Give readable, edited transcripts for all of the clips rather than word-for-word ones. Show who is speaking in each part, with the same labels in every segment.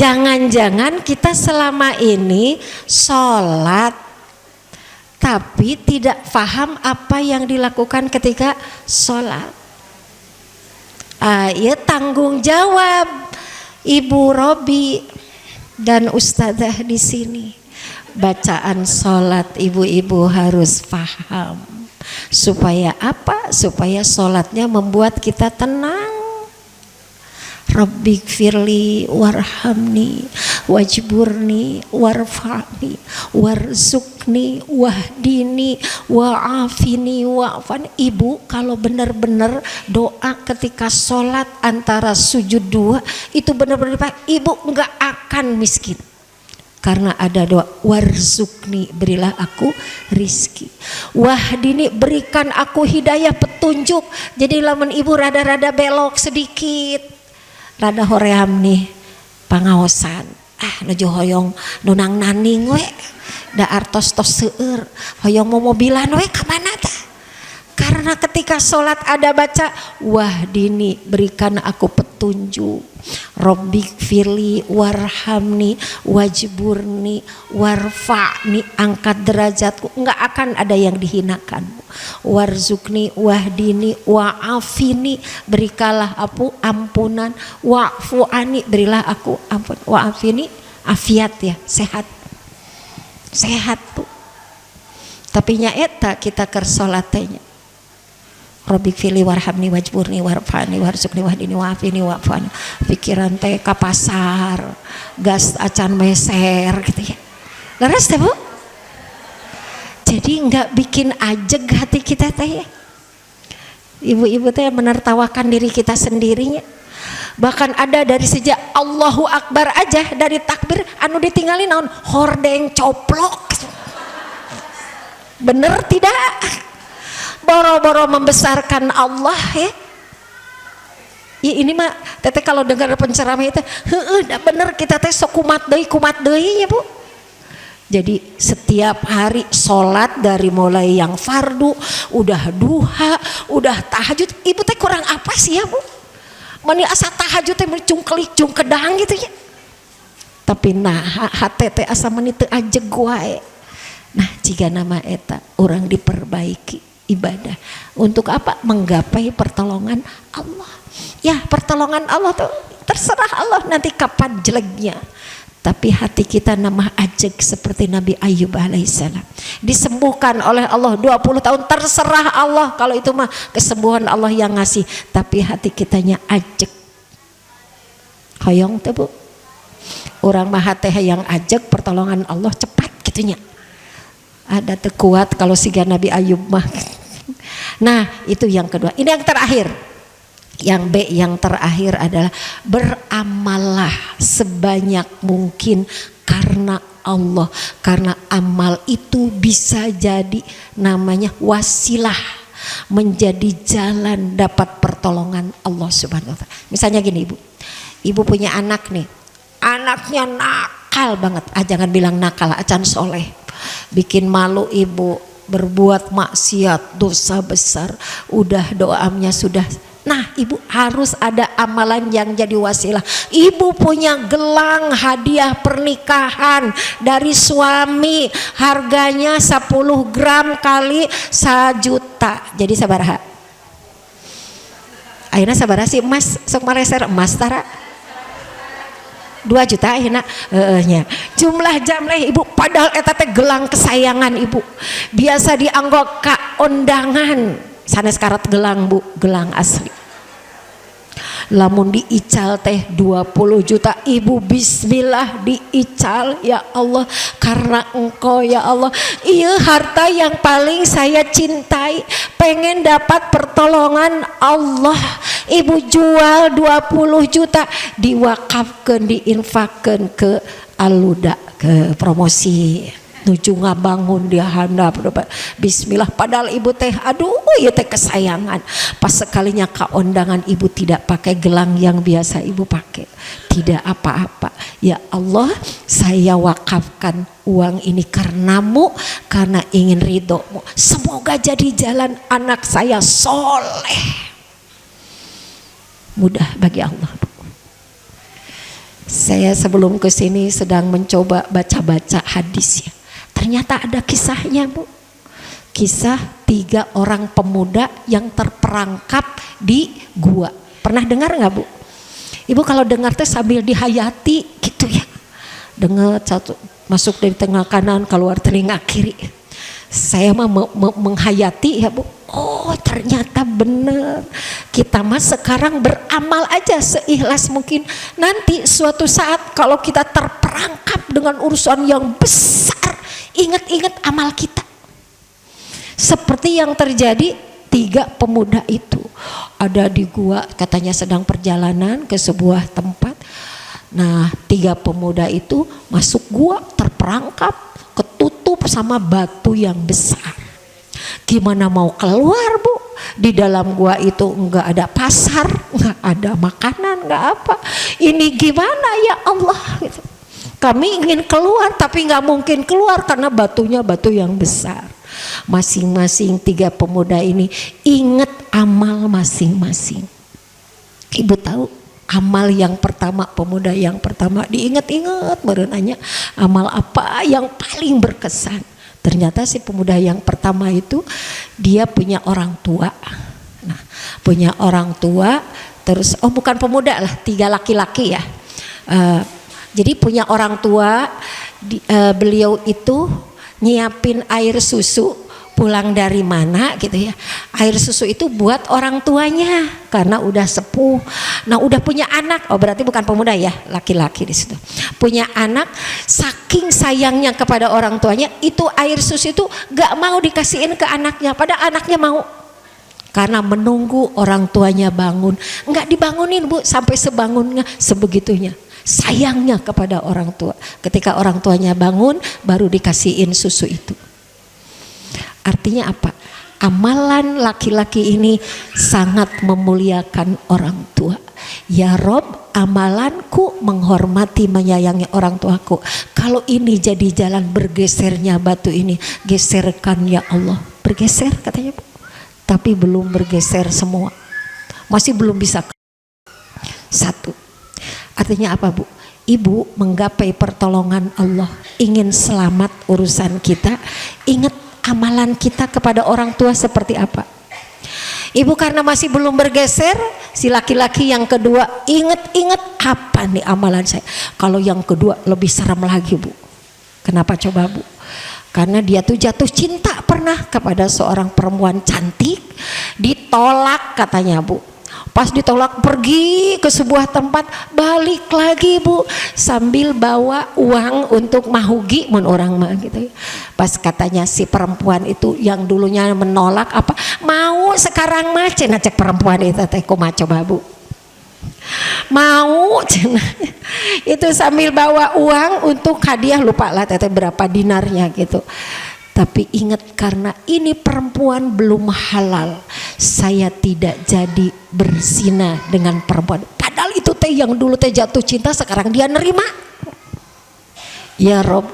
Speaker 1: Jangan-jangan kita selama ini sholat tapi tidak paham apa yang dilakukan ketika sholat. Ya tanggung jawab Ibu Robi dan Ustadzah di sini. Bacaan sholat ibu-ibu harus paham. Supaya apa? Supaya sholatnya membuat kita tenang. Rabbik firli warhamni wajburni warfa'ni warzukni wahdini wa'afini wa'afani. Ibu kalau benar-benar doa ketika sholat antara sujud dua itu benar-benar ibu enggak akan miskin. Karena ada doa warzukni, berilah aku rizki, wahdini, berikan aku hidayah petunjuk. Jadi lamun ibu rada-rada belok sedikit, rada hoream nih pangaosan, nuju hoyong nunang naning we da artos tos seueur hoyong mau mobilan we kamana tah. Karena ketika sholat ada baca wahdini, berikan aku petunjuk, Rabbik firli warhamni wajburni warfa'ni, angkat derajatku, enggak akan ada yang dihinakan. Warzukni wahdini wa'afini, berikanlah aku ampunan, wa'fu'ani, berilah aku ampun, wa'afini afiat ya, sehat tuh. Tapi nya eta kita keur salatnya Rabbik firli warhamni wajburni warfa'ni warzukni wahdini wa'afini wa'fu'ani, pikiran teh ka pasar gas acan meser gitu ya. Leres teh Bu? Jadi enggak bikin ajeg hati kita teh ya. Ibu-ibu teh menertawakan diri kita sendirinya. Bahkan ada dari sejak Allahu Akbar aja, dari takbir anu ditinggalin naon hordeng coplok. Bener tidak? Boro-boro membesarkan Allah ya. Ya ini mah teteh kalau dengar penceramah itu bener kita teh sok kumat deui ya Bu. Jadi setiap hari sholat dari mulai yang fardu, udah duha, udah tahajud, ibu teh kurang apa sih ya Bu? Mani asa tahajud teh cungkelik cungkedang gitu ya. Tapi nah hate teh asa meni teu ajeg wae. Nah jika nama eta orang diperbaiki ibadah untuk apa? Menggapai pertolongan Allah. Ya pertolongan Allah tuh terserah Allah nanti kapan jeleknya. Tapi hati kita nama ajeg seperti Nabi Ayub alaihissalam, disembuhkan oleh Allah 20 tahun, terserah Allah kalau itu mah kesembuhan Allah yang ngasih, tapi hati kitanya ajeg. Hoyong teh Bu, orang mah hati yang ajeg pertolongan Allah cepat gitunya. Ada teu kuat kalau siga Nabi Ayub mah. Nah itu yang kedua. Ini yang terakhir. Yang B yang terakhir adalah beramallah sebanyak mungkin karena Allah. Karena amal itu bisa jadi namanya wasilah, menjadi jalan dapat pertolongan Allah Subhanahu wa ta'ala. Misalnya gini Ibu punya anak nih, anaknya nakal banget, jangan bilang nakal, acan soleh, bikin malu ibu, berbuat maksiat, dosa besar, udah doanya sudah. Nah ibu harus ada amalan yang jadi wasilah. Ibu punya gelang hadiah pernikahan dari suami, harganya 10 gram kali 1 juta, jadi sabaraha? Ayeuna sabaraha sih emas sok mareser emas tara 2 juta ayeuna nya. Jumlah jamleh ibu, padahal eta teh gelang kesayangan ibu. Biasa dianggok ka undangan. Sanes karat gelang Bu, gelang asli. Lamun diical teh 20 juta ibu, bismillah diical, ya Allah karena engkau ya Allah, iya harta yang paling saya cintai, pengen dapat pertolongan Allah, ibu jual 20 juta, diwakafkan, diinfakkan ke aluda, ke promosi, nuju ngabangun dia handap, bismillah. Padahal ibu teh aduh ya teh kesayangan, pas sekalinya ke undangan ibu tidak pakai gelang yang biasa ibu pakai, tidak apa-apa, ya Allah saya wakafkan uang ini karenamu, karena ingin ridhomu, semoga jadi jalan anak saya soleh. Mudah bagi Allah. Saya sebelum ke sini sedang mencoba baca-baca hadis ya. Ternyata ada kisahnya, Bu. Kisah 3 orang pemuda yang terperangkap di gua. Pernah dengar nggak, Bu? Ibu kalau dengar tuh sambil dihayati gitu ya. Dengar satu masuk dari tengah kanan keluar telinga kiri. Saya mah menghayati ya, Bu. Oh, ternyata benar. Kita mah sekarang beramal aja seikhlas mungkin. Nanti suatu saat kalau kita terperangkap dengan urusan yang besar, ingat-ingat amal kita. Seperti yang terjadi 3 pemuda itu. Ada di gua, katanya sedang perjalanan ke sebuah tempat. Nah, 3 pemuda itu masuk gua, terperangkap, ketutup sama batu yang besar. Gimana mau keluar, Bu? Di dalam gua itu enggak ada pasar, enggak ada makanan, enggak apa. Ini gimana ya Allah gitu. Kami ingin keluar tapi enggak mungkin keluar karena batunya batu yang besar. Masing-masing 3 pemuda ini ingat amal masing-masing. Ibu tahu amal yang pertama, pemuda yang pertama diingat-ingat, berenanya amal apa yang paling berkesan. Ternyata si pemuda yang pertama itu dia punya orang tua. Nah, punya orang tua, terus bukan pemuda lah, 3 laki-laki ya. Jadi punya orang tua, beliau itu nyiapin air susu pulang dari mana gitu ya. Air susu itu buat orang tuanya karena udah sepuh. Nah, udah punya anak. Oh, berarti bukan pemuda ya, laki-laki di situ. Punya anak, saking sayangnya kepada orang tuanya, itu air susu itu gak mau dikasihin ke anaknya, padahal anaknya mau. Karena menunggu orang tuanya bangun, nggak dibangunin, Bu, sampai sebangunnya, sebegitunya. Sayangnya kepada orang tua. Ketika orang tuanya bangun baru dikasihin susu itu. Artinya apa? Amalan laki-laki ini sangat memuliakan orang tua. Ya Rob, amalanku menghormati menyayangi orang tuaku. Kalau ini jadi jalan bergesernya batu ini, geserkan ya Allah. Bergeser katanya, Bu. Tapi belum bergeser semua. Masih belum bisa. 1. Artinya apa, Bu? Ibu menggapai pertolongan Allah, ingin selamat urusan kita, ingat amalan kita kepada orang tua seperti apa. Ibu karena masih belum bergeser, si laki-laki yang kedua ingat-ingat apa nih amalan saya. Kalau yang kedua lebih serem lagi, Bu. Kenapa coba, Bu? Karena dia tuh jatuh cinta pernah kepada seorang perempuan cantik, ditolak katanya, Bu. Pas ditolak pergi ke sebuah tempat, balik lagi, Bu, sambil bawa uang untuk mahugi mun orang mah gitu. Pas katanya si perempuan itu yang dulunya menolak, apa mau sekarang mah cenah, cek perempuan itu teh kumaha coba, Bu. Mau cenah. Itu sambil bawa uang untuk hadiah, lupa lah teteh berapa dinarnya gitu. Tapi ingat, karena ini perempuan belum halal, saya tidak jadi berzina dengan perempuan. Padahal itu teh yang dulu teh jatuh cinta, sekarang dia nerima. Ya Rob,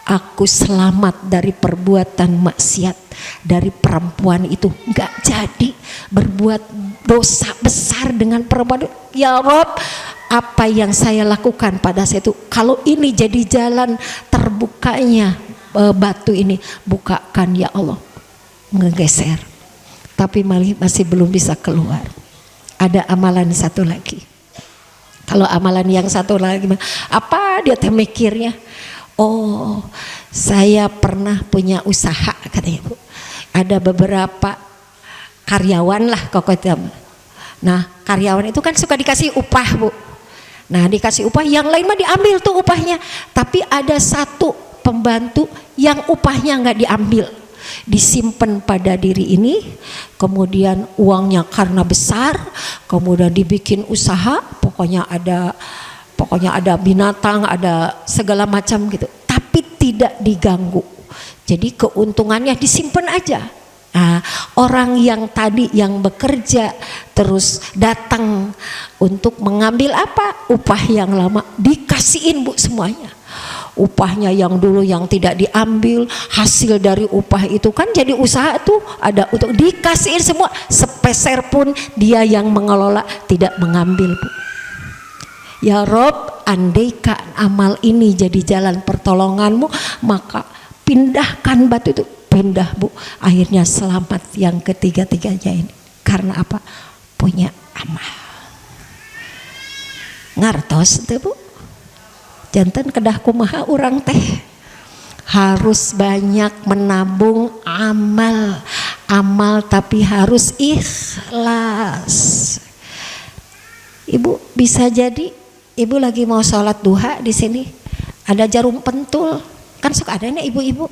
Speaker 1: aku selamat dari perbuatan maksiat, dari perempuan itu, nggak jadi berbuat dosa besar dengan perempuan. Ya Rob, apa yang saya lakukan pada saya itu, kalau ini jadi jalan terbukanya batu ini, bukakan ya Allah. Ngegeser, tapi masih belum bisa keluar. Ada amalan satu lagi. Kalau amalan yang satu lagi, apa dia teh mikirnya? Oh, saya pernah punya usaha katanya, Bu. Ada beberapa karyawan lah kokotnya. Nah, karyawan itu kan suka dikasih upah, Bu. Nah, dikasih upah, yang lain mah diambil tuh upahnya. Tapi ada satu pembantu yang upahnya nggak diambil, disimpan pada diri ini, kemudian uangnya karena besar, kemudian dibikin usaha, pokoknya ada binatang, ada segala macam gitu, tapi tidak diganggu. Jadi keuntungannya disimpan aja. Nah, orang yang tadi yang bekerja terus datang untuk mengambil apa? Upah yang lama, dikasihin, Bu, semuanya. Upahnya yang dulu yang tidak diambil, hasil dari upah itu kan jadi usaha tuh ada untuk dikasihin semua, sepeser pun dia yang mengelola tidak mengambil, Bu. Ya Rob, andaikan amal ini jadi jalan pertolonganmu, maka pindahkan batu itu. Pindah Bu, akhirnya selamat yang ketiga-tiganya ini. Karena apa? Punya amal. Ngartos itu Bu, janten kedah kumaha urang teh harus banyak menabung amal tapi harus ikhlas. Ibu bisa jadi ibu lagi mau sholat duha di sini, ada jarum pentul, kan suka adanya ibu-ibu,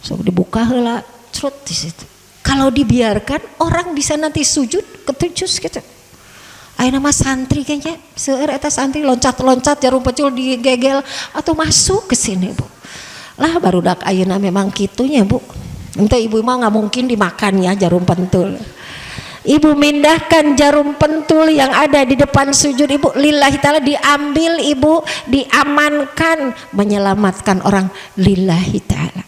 Speaker 1: sok dibuka heula, cerut di situ. Kalau dibiarkan orang bisa nanti sujud ketujuh gitu. Ayeuna mah santri kayaknya seueur eta santri loncat-loncat jarum pentul digegel atau masuk ke sini Bu. Lah barudak ayeuna memang kitunya Bu. Ente ibu mah nggak mungkin dimakan ya jarum pentul. Ibu mindahkan jarum pentul yang ada di depan sujud ibu lillahi ta'ala, diambil ibu, diamankan, menyelamatkan orang lillahi ta'ala.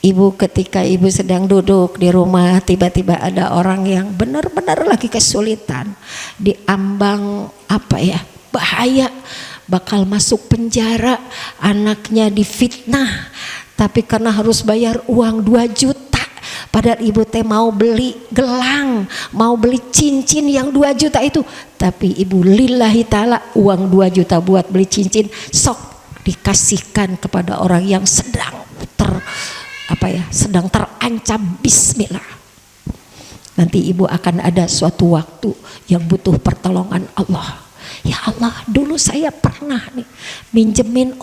Speaker 1: Ibu ketika ibu sedang duduk di rumah, tiba-tiba ada orang yang benar-benar lagi kesulitan, diambang apa ya, bahaya, bakal masuk penjara, anaknya difitnah, tapi karena harus bayar uang 2 juta, padahal ibu teh mau beli gelang, mau beli cincin yang 2 juta itu, tapi ibu lillahi ta'ala uang 2 juta buat beli cincin sok dikasihkan kepada orang yang sedang sedang terancam. Bismillah, nanti ibu akan ada suatu waktu yang butuh pertolongan Allah. Ya Allah, dulu saya pernah nih minjemin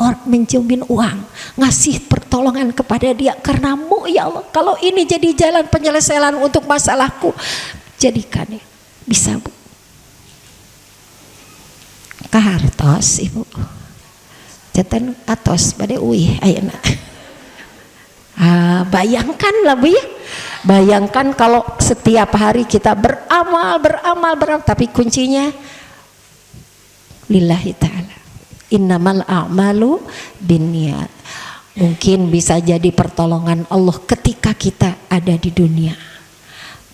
Speaker 1: uang, ngasih pertolongan kepada dia karenamu ya Allah. Kalau ini jadi jalan penyelesaian untuk masalahku, jadikan ya. Bisa Bu. Kahartos ibu, jatan atos pada uih ayeuna. Bayangkan lah Bu ya, bayangkan kalau setiap hari kita beramal, tapi kuncinya lillahi ta'ala, innamal a'malu binniyat. Mungkin bisa jadi pertolongan Allah ketika kita ada di dunia,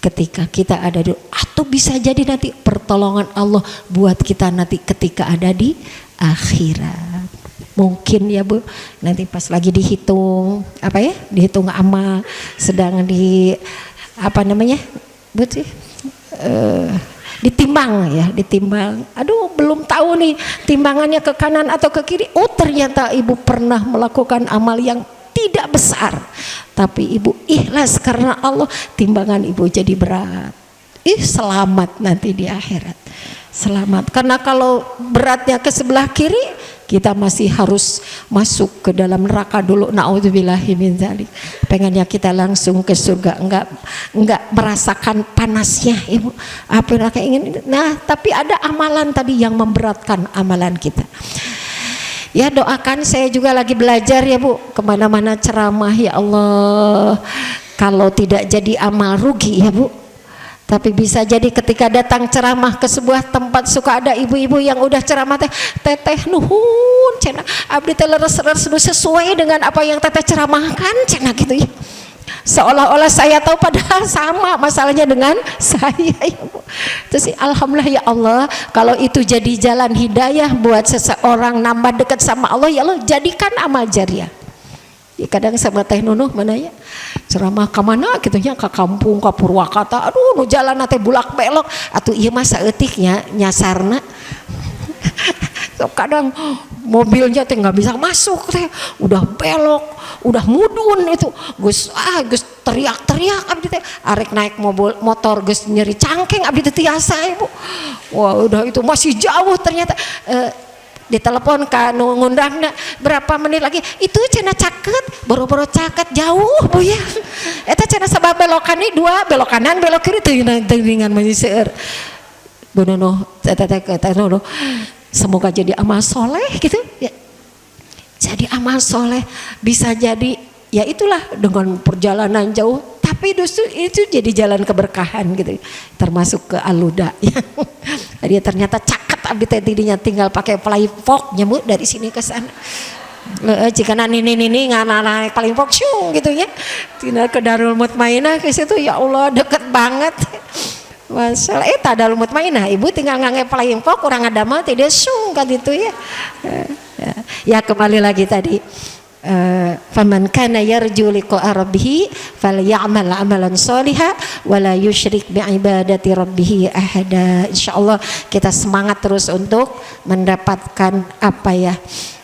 Speaker 1: ketika kita ada di, atau bisa jadi nanti pertolongan Allah buat kita nanti ketika ada di akhirat. Mungkin ya Bu, nanti pas lagi dihitung apa ya, dihitung amal, sedang di apa namanya Bu sih, ditimbang ya, ditimbang. Aduh belum tahu nih timbangannya ke kanan atau ke kiri. Oh ternyata ibu pernah melakukan amal yang tidak besar, tapi ibu ikhlas karena Allah, timbangan ibu jadi berat. Selamat nanti di akhirat, selamat. Karena kalau beratnya ke sebelah kiri, kita masih harus masuk ke dalam neraka dulu. Naudzubillahi min dzalik. Pengennya kita langsung ke surga, enggak merasakan panasnya ibu. Apa yang ingin? Nah, tapi ada amalan tadi yang memberatkan amalan kita. Ya doakan, saya juga lagi belajar ya Bu, kemana-mana ceramah ya Allah. Kalau tidak jadi amal rugi ya Bu. Tapi bisa jadi ketika datang ceramah ke sebuah tempat, suka ada ibu-ibu yang udah ceramah teteh nuhun cenah abdi teh leres-leres sesuai dengan apa yang teteh ceramahkan cenah gitu ya. Seolah-olah saya tahu padahal sama masalahnya dengan saya ya Bu. Terus alhamdulillah ya Allah, kalau itu jadi jalan hidayah buat seseorang nambah dekat sama Allah, ya Allah jadikan amal jariah. Kadang sama Teh Nunuh mana ya ceramah ke mana gitu nya, ke kampung, ke Purwakarta, aduh nu jalan teh bulak belok atuh ieu mah saeutiknya nyasarna. Kadang mobilnya teh nggak bisa masuk teh, udah belok, udah mudun itu, geus teriak-teriak abdi teh, arek naik motor geus nyeri cangkeng abdi teh tiasa ibu. Wah udah itu masih jauh ternyata. Ditelepon ka nu ngundangna, berapa menit lagi itu cenah caket, boro-boro caket jauh Bu ya. Eta cenah sabab belokan nih 2, belok kanan belok kiri teuingan mah seueur. Bu Nunuh, eta Nunuh, semoga jadi amal soleh gitu ya. Jadi amal soleh bisa jadi ya itulah dengan perjalanan jauh, tapi justru itu jadi jalan keberkahan gitu, termasuk ke Aluda ya. Dia ternyata caket abdi teh didinya tinggal pakai flyvok nyemut dari sini ke sana. Jika nini ngana naik flyvok syung gitu ya, tinggal ke Darul Mutmainah ke situ, ya Allah deket banget. Masalah tak ada lumut mainah ibu tinggal nganggep paling pok kurang ada mah tidak sungkan itu ya. Ya kembali lagi tadi. Faman kana yarju liqa'a rabbih falyamal amalan sholihan wala yusyrik biibadati rabbih ahada. Insyaallah kita semangat terus untuk mendapatkan apa ya,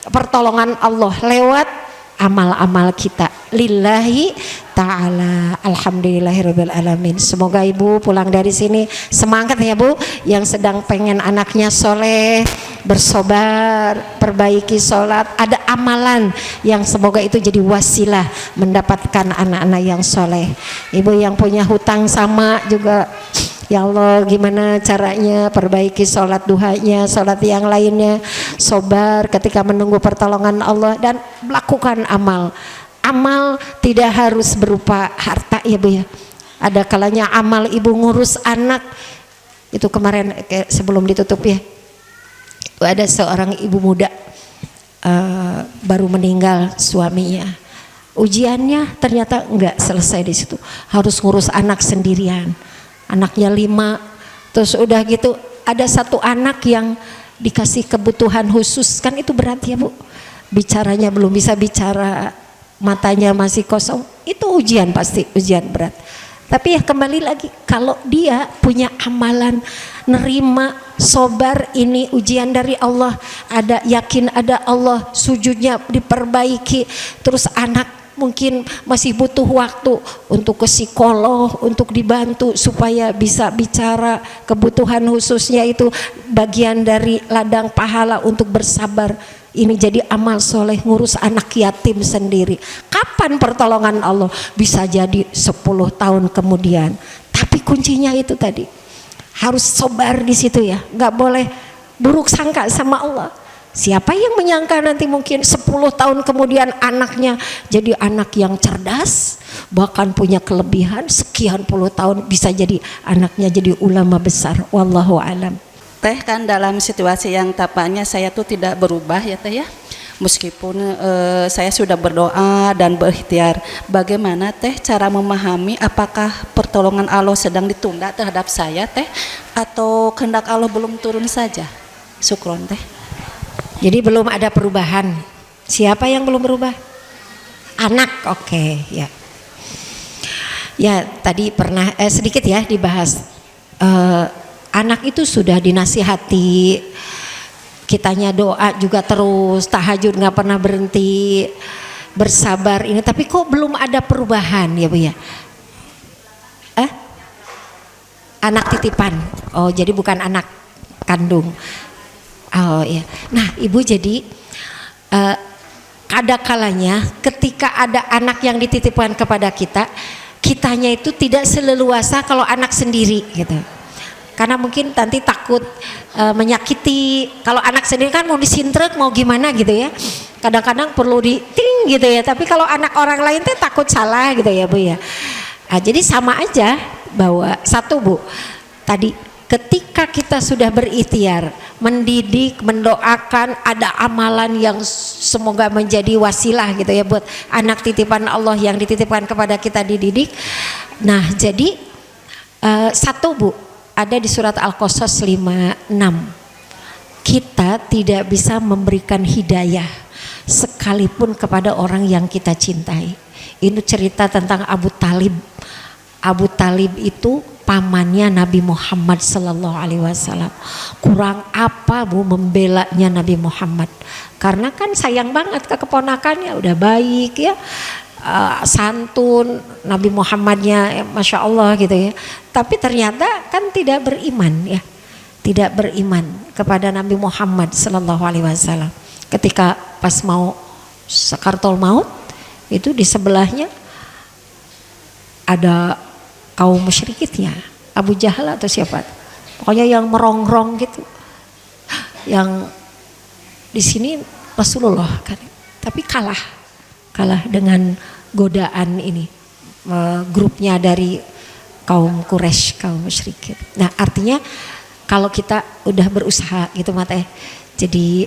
Speaker 1: pertolongan Allah lewat amal-amal kita lillahi ta'ala. Alhamdulillahirabbil alamin. Semoga ibu pulang dari sini semangat ya bu, yang sedang pengen anaknya soleh, bersobar, perbaiki sholat, ada amalan yang semoga itu jadi wasilah mendapatkan anak-anak yang soleh. Ibu yang punya hutang sama juga, ya Allah gimana caranya perbaiki sholat duhanya, sholat yang lainnya, sobar ketika menunggu pertolongan Allah dan melakukan amal. Amal tidak harus berupa harta ya bu ya. Ada kalanya amal ibu ngurus anak. Itu kemarin sebelum ditutup ya, ada seorang ibu muda baru meninggal suaminya. Ujiannya ternyata enggak selesai di situ, harus ngurus anak sendirian. Anaknya 5, terus udah gitu ada satu anak yang dikasih kebutuhan khusus, kan itu berat ya bu, bicaranya belum bisa bicara, matanya masih kosong, itu ujian, pasti ujian berat. Tapi ya kembali lagi, kalau dia punya amalan nerima, sobar, ini ujian dari Allah, ada yakin ada Allah, sujudnya diperbaiki, terus anak mungkin masih butuh waktu untuk ke psikolog, untuk dibantu supaya bisa bicara, kebutuhan khususnya itu bagian dari ladang pahala untuk bersabar. Ini jadi amal soleh, ngurus anak yatim sendiri. Kapan pertolongan Allah? Bisa jadi 10 tahun kemudian. Tapi kuncinya itu tadi, harus sobar di situ ya, nggak boleh buruk sangka sama Allah. Siapa yang menyangka nanti mungkin 10 tahun kemudian anaknya jadi anak yang cerdas, bahkan punya kelebihan, sekian puluh tahun bisa jadi anaknya jadi ulama besar. Wallahu alam.
Speaker 2: Teh kan dalam situasi yang tampaknya saya tuh tidak berubah ya teh ya, meskipun saya sudah berdoa dan berikhtiar. Bagaimana teh cara memahami apakah pertolongan Allah sedang ditunda terhadap saya teh, atau kehendak Allah belum turun saja? Syukron teh.
Speaker 1: Jadi belum ada perubahan. Siapa yang belum berubah? Anak, oke, ya. Ya tadi pernah sedikit ya dibahas. Anak itu sudah dinasihati, kitanya doa juga terus, tahajud nggak pernah berhenti, bersabar ini, tapi kok belum ada perubahan ya bu ya? Anak titipan, oh jadi bukan anak kandung. Oh iya. Nah ibu jadi ada kalanya ketika ada anak yang dititipkan kepada kita, kitanya itu tidak seleluasa kalau anak sendiri gitu. Karena mungkin nanti takut menyakiti. Kalau anak sendiri kan mau disintrek mau gimana gitu ya, kadang-kadang perlu diting gitu ya. Tapi kalau anak orang lain tuh takut salah gitu ya bu ya. Jadi sama aja bahwa satu bu, tadi ketika kita sudah berikhtiar mendidik, mendoakan, ada amalan yang semoga menjadi wasilah gitu ya buat anak titipan Allah yang dititipkan kepada kita dididik. Nah jadi satu bu, ada di surat Al-Qasas 5:6, kita tidak bisa memberikan hidayah sekalipun kepada orang yang kita cintai. Ini cerita tentang Abu Talib. Abu Talib itu pamannya Nabi Muhammad sallallahu alaihi wasallam. Kurang apa bu membelanya Nabi Muhammad, karena kan sayang banget ke keponakannya, udah baik ya, santun Nabi Muhammadnya, masya Allah gitu ya. Tapi ternyata kan tidak beriman ya, tidak beriman kepada Nabi Muhammad sallallahu alaihi wasallam. Ketika pas mau sakaratul maut itu di sebelahnya ada kaum musyrikin ya, Abu Jahal atau siapa, pokoknya yang merongrong gitu, yang di sini Rasulullah kan, tapi kalah dengan godaan ini, grupnya dari kaum Quraisy, kaum musyrikin. Nah artinya kalau kita udah berusaha gitu mata, jadi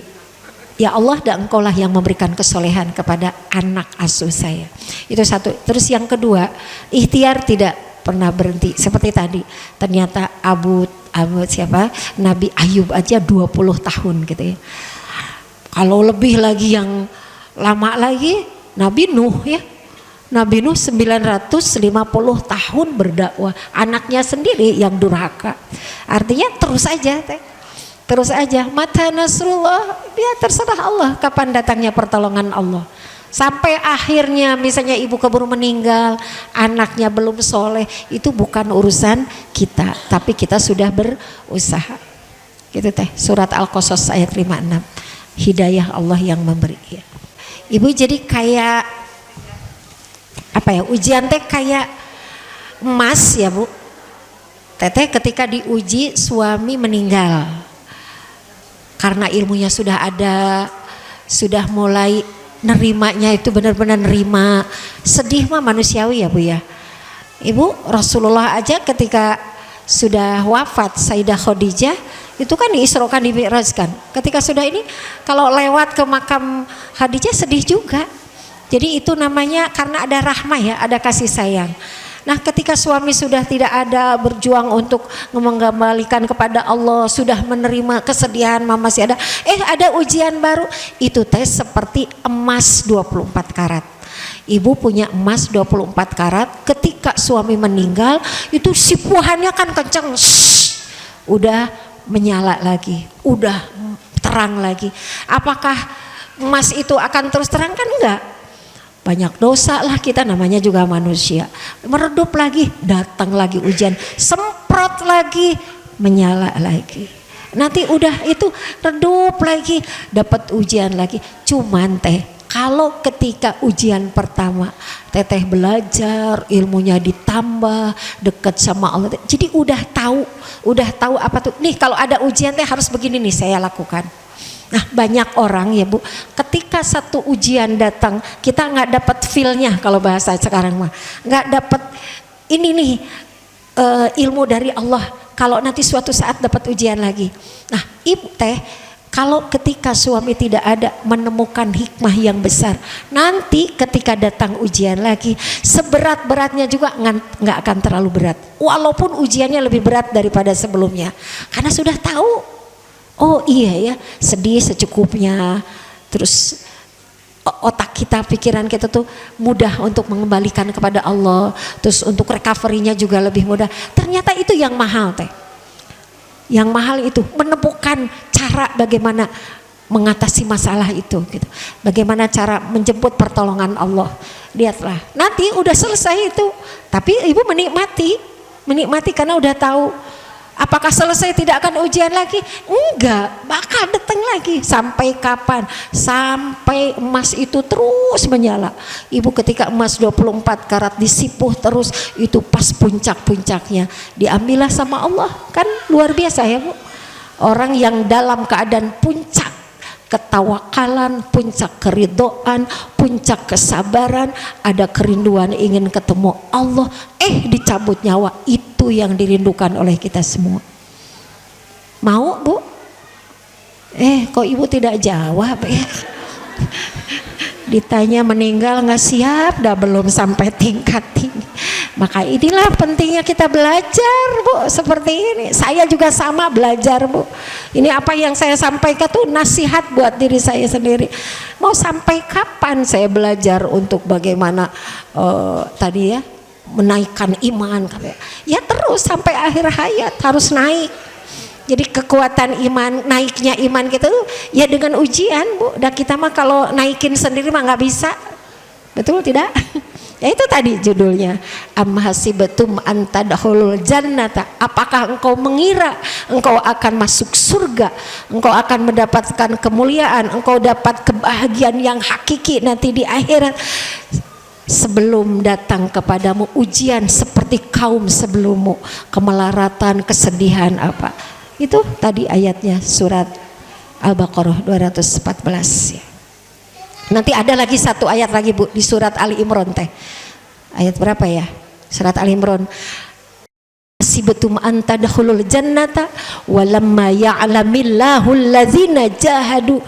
Speaker 1: ya Allah dan engkau lah yang memberikan kesolehan kepada anak asuh saya. Itu satu. Terus yang kedua, ikhtiar tidak pernah berhenti. Seperti tadi, ternyata Abu siapa? Nabi Ayub aja 20 tahun gitu ya. Kalau lebih lagi yang lama lagi Nabi Nuh ya. Nabi Nuh 950 tahun berdakwah, anaknya sendiri yang durhaka. Artinya terus aja teh. Terus aja, mata nasrullah, dia terserah Allah kapan datangnya pertolongan Allah. Sampai akhirnya misalnya ibu keburu meninggal, anaknya belum soleh, itu bukan urusan kita, tapi kita sudah berusaha. Gitu teh, surat Al-Qasas ayat 56. Hidayah Allah yang memberi. Ibu jadi kayak apa ya? Ujian teh kayak emas ya Bu. Teteh ketika diuji suami meninggal, karena ilmunya sudah ada, sudah mulai nerimanya itu benar-benar nerima. Sedih mah manusiawi ya Bu ya. Ibu Rasulullah aja ketika sudah wafat Sayyidah Khadijah itu kan diisrokan, dimi'rajkan. Ketika sudah ini kalau lewat ke makam Khadijah sedih juga. Jadi itu namanya karena ada rahmah ya, ada kasih sayang. Nah ketika suami sudah tidak ada, berjuang untuk mengembalikan kepada Allah, sudah menerima kesedihan, mama masih ada, ada ujian baru. Itu tes seperti emas 24 karat. Ibu punya emas 24 karat, ketika suami meninggal itu sipuhannya kan kenceng, udah menyala lagi, udah terang lagi. Apakah emas itu akan terus terang? Kan enggak. Banyak dosa lah kita, namanya juga manusia. Meredup lagi, datang lagi ujian, semprot lagi, menyala lagi. Nanti udah itu redup lagi, dapat ujian lagi. Cuman teh kalau ketika ujian pertama teteh belajar, ilmunya ditambah, dekat sama Allah, jadi udah tahu apa tuh. Nih kalau ada ujian teh harus begini nih saya lakukan. Nah banyak orang ya Bu, ketika satu ujian datang kita nggak dapat feel-nya, kalau bahasa sekarang mah nggak dapat ini nih ilmu dari Allah. Kalau nanti suatu saat dapat ujian lagi, nah ibu teh kalau ketika suami tidak ada, menemukan hikmah yang besar, nanti ketika datang ujian lagi seberat-beratnya juga nggak akan terlalu berat, walaupun ujiannya lebih berat daripada sebelumnya, karena sudah tahu. Oh iya ya, sedih secukupnya. Terus otak kita, pikiran kita tuh mudah untuk mengembalikan kepada Allah. Terus untuk recovery-nya juga lebih mudah. Ternyata itu yang mahal teh. Yang mahal itu menemukan cara bagaimana mengatasi masalah itu gitu. Bagaimana cara menjemput pertolongan Allah. Lihatlah, nanti udah selesai itu. Tapi ibu menikmati karena udah tahu. Apakah selesai tidak akan ujian lagi? Enggak, bakal datang lagi. Sampai kapan? Sampai emas itu terus menyala. Ibu ketika emas 24 karat disipuh terus, itu pas puncak-puncaknya, diambillah sama Allah. Kan luar biasa ya Bu. Orang yang dalam keadaan puncak ketawakalan, puncak keridoan, puncak kesabaran, ada kerinduan ingin ketemu Allah, dicabut nyawa. Itu yang dirindukan oleh kita semua. Mau Bu? Kok ibu tidak jawab ya? Ditanya meninggal nggak siap, dah belum sampai tingkat tinggi. Maka inilah pentingnya kita belajar Bu, seperti ini. Saya juga sama belajar Bu. Ini apa yang saya sampaikan tuh nasihat buat diri saya sendiri. Mau sampai kapan saya belajar untuk bagaimana tadi ya, menaikkan iman. Ya terus sampai akhir hayat harus naik. Jadi kekuatan iman, naiknya iman kita tuh ya dengan ujian Bu. Dan kita mah kalau naikin sendiri mah nggak bisa. Betul tidak? Ya itu tadi judulnya, am hasibatum an tadkhulul jannata, apakah engkau mengira engkau akan masuk surga, engkau akan mendapatkan kemuliaan, engkau dapat kebahagiaan yang hakiki nanti di akhirat, sebelum datang kepadamu ujian seperti kaum sebelummu, kemelaratan, kesedihan apa. Itu tadi ayatnya surat Al-Baqarah 214 ya. Nanti ada lagi satu ayat lagi Bu di surat Ali Imran teh. Ayat berapa ya? Surat Ali Imran. Sibatum anta dakhulul jannata walamma ya'lamillahu allazina jahadu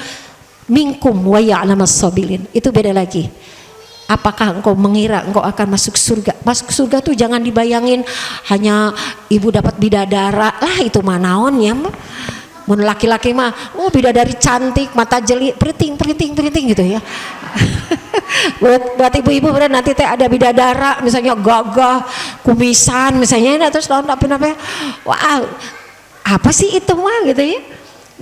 Speaker 1: minkum wa ya'lamas sabirin. Itu beda lagi. Apakah engkau mengira engkau akan masuk surga? Masuk surga tuh jangan dibayangin hanya ibu dapat bidadara lah, itu mah naon ya mah. Mun laki-laki mah, oh bidadari cantik, mata jeli, periting gitu ya. buat ibu-ibu bener nanti teh ada bidadara, misalnya gagah, kumisan misalnya, terus lawan apa-apa, wow, apa sih itu mah gitu ya.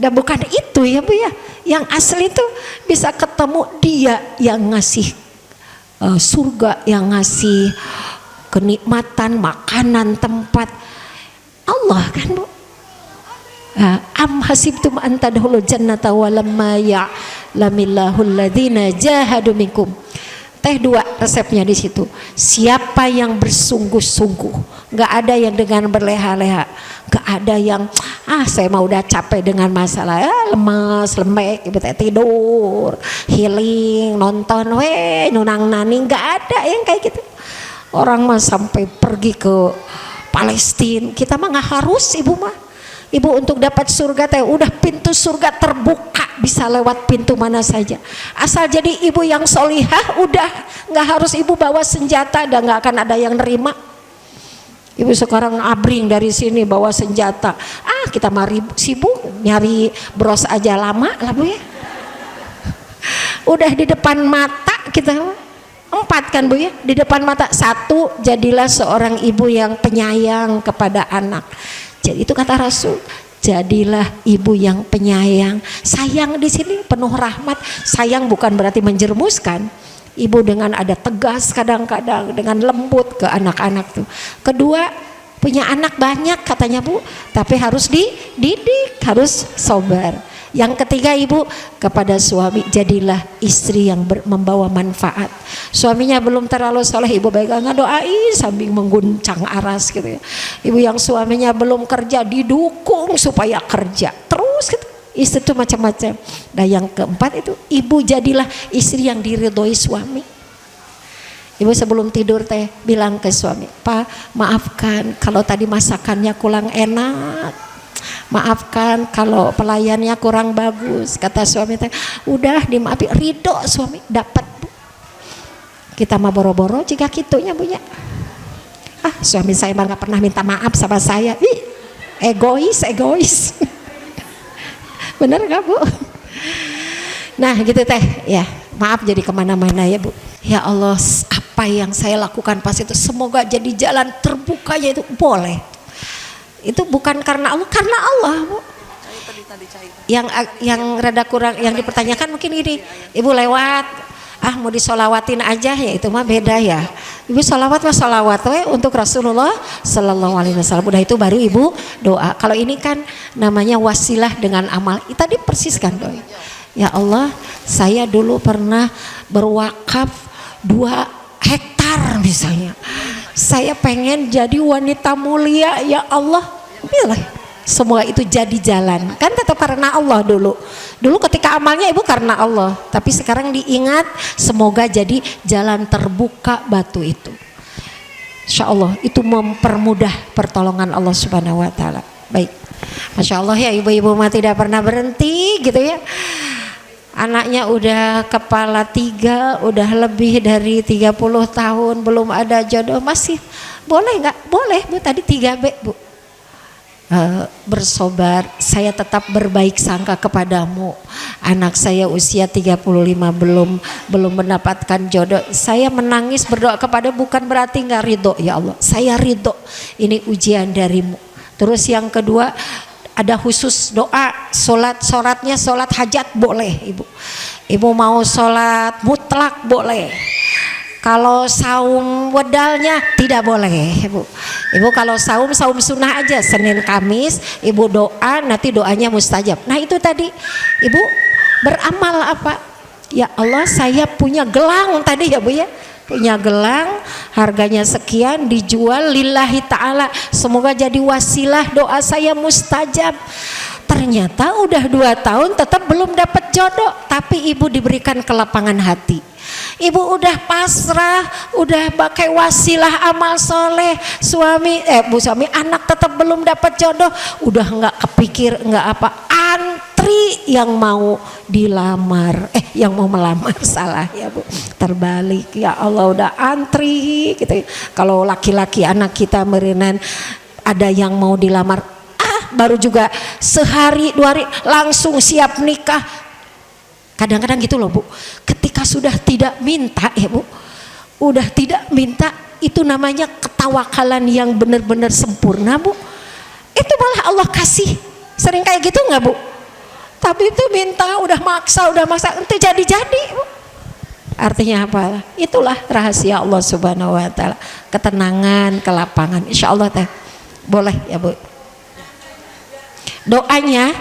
Speaker 1: Dan bukan itu ya Bu ya. Yang asli itu bisa ketemu dia yang ngasih surga, yang ngasih kenikmatan, makanan, tempat, Allah kan Bu. Am hasibtum an tadkhulul jannata walamma ya'lamillahu alladhina jahadu minkum. Teh dua resepnya di situ. Siapa yang bersungguh-sungguh, nggak ada yang dengan berleha-leha, nggak ada yang saya mau udah capek dengan masalah, lemes, lemek, ibu teh tidur, healing, nonton, nunang nani, nggak ada yang kayak gitu. Orang mah sampai pergi ke Palestina, kita mah nggak harus ibu mah. Ibu untuk dapat surga teh udah pintu surga terbuka, bisa lewat pintu mana saja. Asal jadi ibu yang solihah, udah nggak harus ibu bawa senjata dan nggak akan ada yang nerima. Ibu sekarang abring dari sini bawa senjata, kita mari sibuk nyari bros aja lama lah Bu ya. Udah di depan mata kita 4 kan Bu ya, di depan mata. 1, jadilah seorang ibu yang penyayang kepada anak. Jadi itu kata Rasul, jadilah ibu yang penyayang. Sayang di sini penuh rahmat. Sayang bukan berarti menjermuskan. Ibu dengan ada tegas kadang-kadang, dengan lembut ke anak-anak tuh. Kedua, punya anak banyak katanya Bu, tapi harus dididik, harus sabar. Yang ketiga ibu, kepada suami jadilah istri yang membawa manfaat. Suaminya belum terlalu soleh, ibu baik ngedoain sambil mengguncang aras gitu ya. Ibu yang suaminya belum kerja, didukung supaya kerja terus gitu. Istri itu macam-macam. Nah yang keempat itu, ibu jadilah istri yang diridhoi suami. Ibu sebelum tidur teh bilang ke suami, Pak maafkan kalau tadi masakannya kurang enak, maafkan kalau pelayannya kurang bagus. Kata suami teh, udah dimaafin, ridho suami dapat Bu. Kita mah boro-boro jika gitunya Bu ya. Suami saya mah nggak pernah minta maaf sama saya. Egois. Bener gak Bu? Nah gitu teh ya, maaf jadi kemana-mana ya Bu. Ya Allah, apa yang saya lakukan pas itu semoga jadi jalan terbukanya itu boleh. Itu bukan karena Allah, karena Allah Bu. Yang rada kurang yang dipertanyakan mungkin ini, ibu lewat mau disolawatin aja ya, itu mah beda ya. Ibu solawat mah solawat untuk Rasulullah Sallallahu Alaihi Wasallam. Udah itu baru ibu doa. Kalau ini kan namanya wasilah dengan amal. Tadi persis kan doa. Ya Allah, saya dulu pernah berwakaf 2 hektar misalnya. Saya pengen jadi wanita mulia ya Allah. Bila semua itu jadi jalan, kan tetap karena Allah dulu ketika amalnya ibu karena Allah, tapi sekarang diingat semoga jadi jalan terbuka batu itu. Insya Allah itu mempermudah pertolongan Allah Subhanahu Wa Taala. Baik, Masya Allah ya, ibu-ibu mah tidak pernah berhenti gitu ya. Anaknya udah kepala 3, udah lebih dari 30 tahun belum ada jodoh, masih boleh nggak? Boleh Bu, tadi 3B Bu. Bersobar, saya tetap berbaik sangka kepadamu. Anak saya usia 35 belum mendapatkan jodoh. Saya menangis berdoa kepada, bukan berarti nggak ridho ya Allah. Saya ridho, ini ujian darimu. Terus yang kedua, ada khusus doa, sholatnya sholat hajat boleh ibu. Ibu mau sholat mutlak boleh. Kalau saum wedalnya tidak boleh ibu. Ibu kalau saum sunnah aja, Senin Kamis ibu doa, nanti doanya mustajab. Nah itu tadi ibu beramal apa? Ya Allah, saya punya gelang tadi ya Bu ya, punya gelang harganya sekian, dijual lillahi ta'ala, semoga jadi wasilah doa saya mustajab. Ternyata udah 2 tahun tetap belum dapat jodoh, tapi ibu diberikan kelapangan hati. Ibu udah pasrah, udah pakai wasilah amal soleh, suami anak tetap belum dapat jodoh, udah nggak kepikir nggak apa, antri antri yang mau dilamar, yang mau melamar salah ya Bu, terbalik ya Allah, udah antri gitu. Kalau laki-laki anak kita merinan ada yang mau dilamar, baru juga sehari 2 hari langsung siap nikah. Kadang-kadang gitu loh Bu, ketika sudah tidak minta ya Bu, udah tidak minta, itu namanya ketawakalan yang benar-benar sempurna Bu. Itu malah Allah kasih. Sering kayak gitu nggak Bu? Tapi itu minta udah maksa itu jadi Bu. Artinya apa? Itulah rahasia Allah Subhanahu Wa Taala, ketenangan, kelapangan. Insya Allah teh boleh ya Bu. Doanya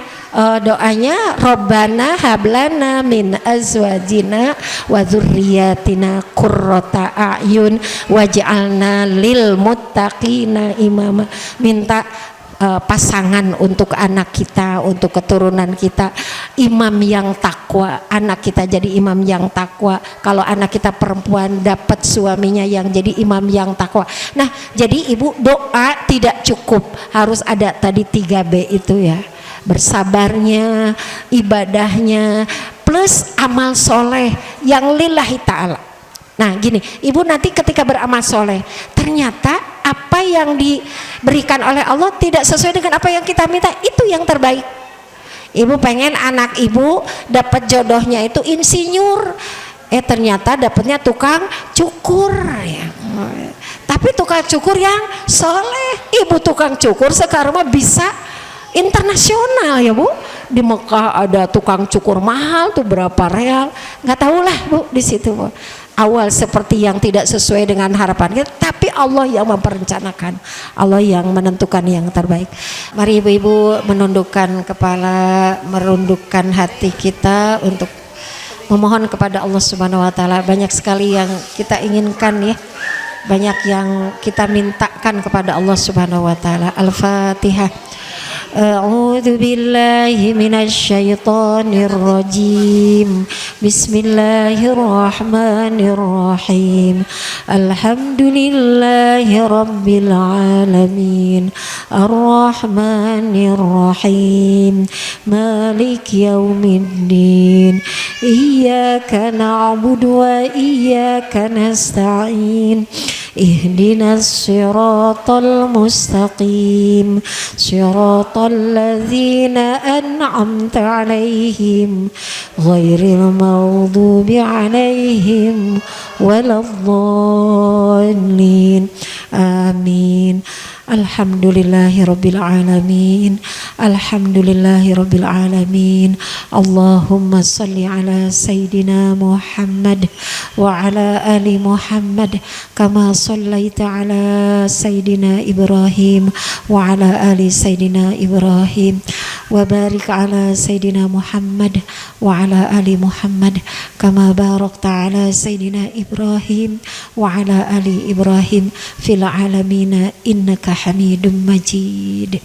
Speaker 1: Robbana hablana min azwajina wa dzurriyyatina qurrata a'yun waj'alna lil muttaqina imama. Minta pasangan untuk anak kita, untuk keturunan kita, imam yang takwa. Anak kita jadi imam yang takwa. Kalau anak kita perempuan dapat suaminya yang jadi imam yang takwa. Nah, jadi Ibu, doa tidak cukup, harus ada tadi 3B itu ya. Bersabarnya, ibadahnya, plus amal soleh yang lillahi ta'ala. Nah gini, Ibu nanti ketika beramal soleh, ternyata apa yang diberikan oleh Allah tidak sesuai dengan apa yang kita minta, itu yang terbaik. Ibu pengen anak Ibu dapat jodohnya itu insinyur, ternyata dapatnya tukang cukur ya. Tapi tukang cukur yang soleh. Ibu tukang cukur sekarang mah bisa internasional ya Bu. Di Mekah ada tukang cukur mahal tuh berapa real, nggak tahu lah Bu di situ Bu. Awal seperti yang tidak sesuai dengan harapan kita, tapi Allah yang merencanakan, Allah yang menentukan yang terbaik. Mari ibu-ibu menundukkan kepala, merundukkan hati kita untuk memohon kepada Allah Subhanahu Wa Taala. Banyak sekali yang kita inginkan ya, banyak yang kita mintakan kepada Allah Subhanahu Wa Taala. Al-Fatihah. A'udzu billahi minasyaitonir rajim. Bismillahirrahmanirrahim. Alhamdulillahi rabbil alamin. Arrahmanir rahim. Malik yaumiddin. Iyyaka na'budu wa iyyaka nasta'in. Ihdinas siratal mustaqim. Siratal ladzina an'amta 'alaihim ghairil maghdubi 'alaihim waladdallin. Amin. Alhamdulillahirabbil alamin. Alhamdulillahirabbil alamin. Allahumma shalli ala sayidina Muhammad wa ala ali Muhammad kama shallaita ala sayidina Ibrahim wa ala ali sayidina Ibrahim wa barik ala sayidina Muhammad wa ala ali Muhammad kama barakta ala sayidina Ibrahim wa ala ali Ibrahim fil alamin innaka Hamidum Majid.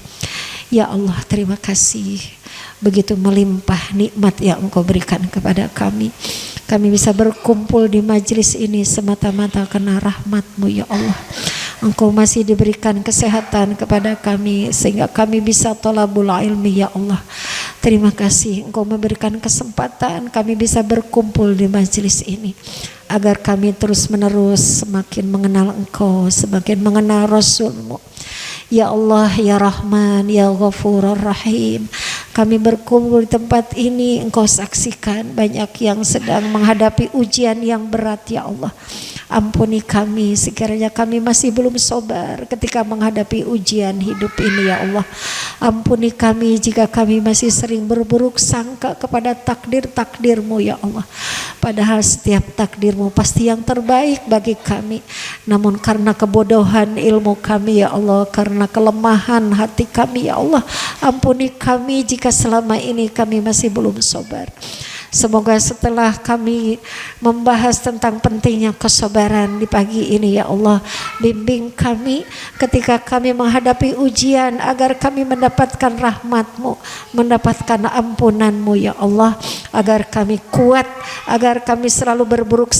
Speaker 1: Ya Allah, terima kasih begitu melimpah nikmat yang Engkau berikan kepada kami. Kami bisa berkumpul di majelis ini semata-mata karena rahmat-Mu ya Allah. Engkau masih diberikan kesehatan kepada kami sehingga kami bisa thalabul ilmi ya Allah. Terima kasih Engkau memberikan kesempatan kami bisa berkumpul di majelis ini agar kami terus menerus semakin mengenal Engkau, semakin mengenal Rasul-Mu. Ya Allah, ya Rahman, ya Ghafurur Rahim. Kami berkumpul di tempat ini, Engkau saksikan banyak yang sedang menghadapi ujian yang berat ya Allah. Ampuni kami sekiranya kami masih belum sabar ketika menghadapi ujian hidup ini ya Allah. Ampuni kami jika kami masih sering berburuk sangka kepada takdir-takdir-Mu ya Allah. Padahal setiap takdir-Mu pasti yang terbaik bagi kami. Namun karena kebodohan ilmu kami ya Allah, karena kelemahan hati kami ya Allah, ampuni kami jika selama ini kami masih belum sabar. Semoga setelah kami membahas tentang pentingnya kesabaran di pagi ini ya Allah, bimbing kami ketika kami menghadapi ujian agar kami mendapatkan rahmat-Mu, mendapatkan ampunan-Mu ya Allah, agar kami kuat, agar kami selalu berbaik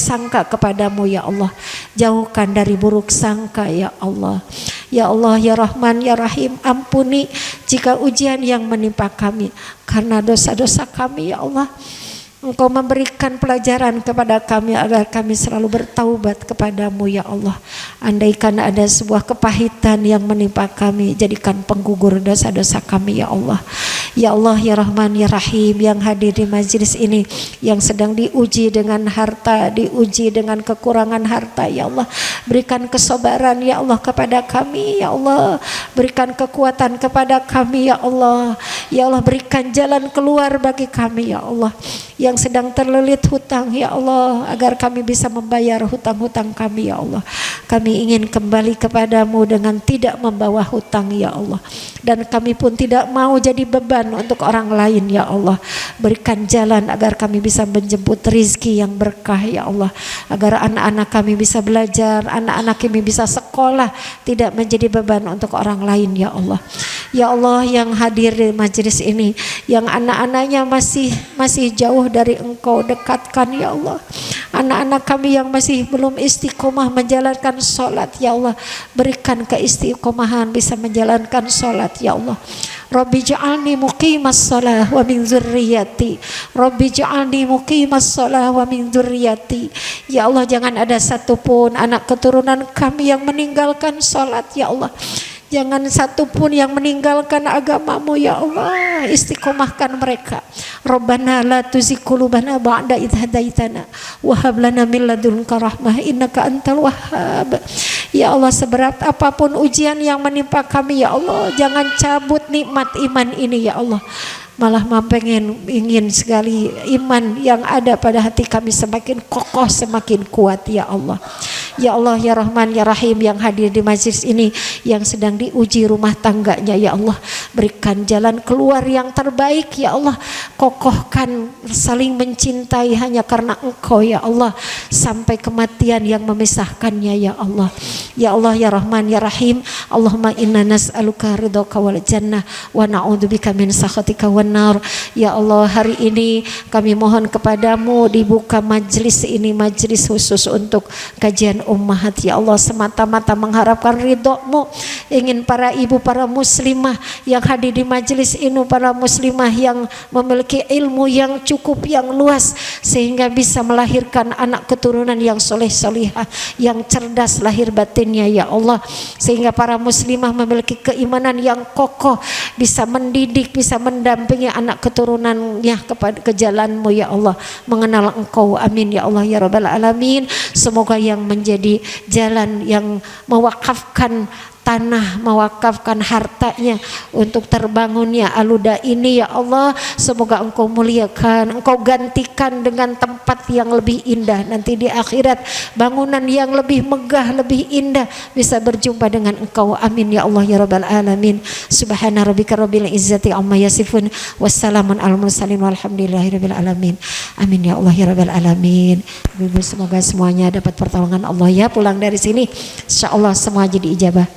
Speaker 1: sangka kepadamu ya Allah. Jauhkan dari buruk sangka ya Allah. Ya Allah, ya Rahman, ya Rahim, ampuni jika ujian yang menimpa kami karena dosa-dosa kami, ya Allah. Engkau memberikan pelajaran kepada kami agar kami selalu bertaubat kepadamu, ya Allah. Andaikan ada sebuah kepahitan yang menimpa kami, jadikan penggugur dosa-dosa kami, ya Allah. Ya Allah, ya Rahman, ya Rahim, yang hadir di majelis ini, yang sedang diuji dengan harta, diuji dengan kekurangan harta, ya Allah, berikan kesabaran, ya Allah, kepada kami, ya Allah. Berikan kekuatan kepada kami, ya Allah. Ya Allah, berikan jalan keluar bagi kami, ya Allah, yang sedang terlilit hutang, ya Allah, agar kami bisa membayar hutang-hutang kami, ya Allah. Kami ingin kembali kepadamu dengan tidak membawa hutang, ya Allah, dan kami pun tidak mau jadi beban untuk orang lain, ya Allah. Berikan jalan agar kami bisa menjemput rizki yang berkah, ya Allah, agar anak-anak kami bisa belajar, anak-anak kami bisa sekolah, tidak menjadi beban untuk orang lain, ya Allah. Ya Allah, yang hadir di majelis ini, yang anak-anaknya masih jauh dari Engkau, dekatkan, ya Allah. Anak-anak kami yang masih belum istiqomah menjalankan sholat, ya Allah, berikan keistiqomahan bisa menjalankan sholat, ya Allah. Rabbi ja'alni muqimas shalah wa min dzurriyyati. Rabbi ja'alni muqimas shalah wa min dzurriyyati. Ya Allah, jangan ada satupun anak keturunan kami yang meninggalkan sholat, ya Allah. Jangan satupun yang meninggalkan agamamu, ya Allah. Istiqomahkan mereka. Rabbana la tuzigh qulubana ba'da idh hadaitana wa hab lana min ladunka rahmah innaka antal wahhab. Ya Allah, seberat apapun ujian yang menimpa kami, ya Allah, jangan cabut nikmat iman ini, ya Allah. Malah ingin sekali iman yang ada pada hati kami semakin kokoh, semakin kuat, ya Allah. Ya Allah, ya Rahman, ya Rahim, yang hadir di majlis ini, yang sedang diuji rumah tangganya, ya Allah, berikan jalan keluar yang terbaik, ya Allah. Kokohkan saling mencintai hanya karena Engkau, ya Allah, sampai kematian yang memisahkannya, ya Allah. Ya Allah, ya Rahman, ya Rahim, Allahumma inna nas'aluka ridhaka wal jannah wa na'udzubika min sakhatika wan nar. Ya Allah, hari ini kami mohon kepadamu, dibuka majlis ini, majlis khusus untuk kajian ummahat, ya Allah, semata-mata mengharapkan ridho-Mu. Ingin para ibu, para muslimah yang hadir di majlis ini, para muslimah yang memiliki ilmu yang cukup, yang luas, sehingga bisa melahirkan anak keturunan yang soleh solihah, yang cerdas lahir batinnya, ya Allah, sehingga para muslimah memiliki keimanan yang kokoh, bisa mendidik, bisa mendampingi anak keturunannya ke jalan-Mu, ya Allah, mengenal Engkau. Amin, ya Allah, ya Rabbal Alamin. Semoga yang menjadi jalan yang mewakafkan tanah, mewakafkan hartanya untuk terbangunnya Aluda ini, ya Allah, semoga Engkau muliakan, Engkau gantikan dengan tempat yang lebih indah nanti di akhirat, bangunan yang lebih megah, lebih indah, bisa berjumpa dengan Engkau. Amin, ya Allah, ya Rabbal Alamin. Subhana rabbika rabbil izzati amma yasifun, wassalamun alal mursalin, walhamdulillahi rabbil alamin. Amin, ya Allah, ya Rabbal Alamin. Semoga semuanya dapat pertolongan Allah, ya, pulang dari sini insyaallah semua jadi ijabah.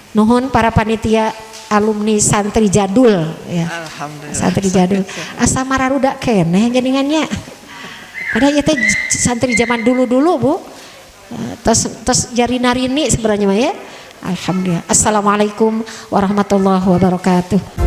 Speaker 1: Nuhun para panitia alumni santri jadul, ya. Santri jadul asa mararuda keneh geningannya, padahal itu santri zaman dulu-dulu, Bu. Terus jari narini sebenarnya, ya. Alhamdulillah. Assalamualaikum warahmatullahi wabarakatuh.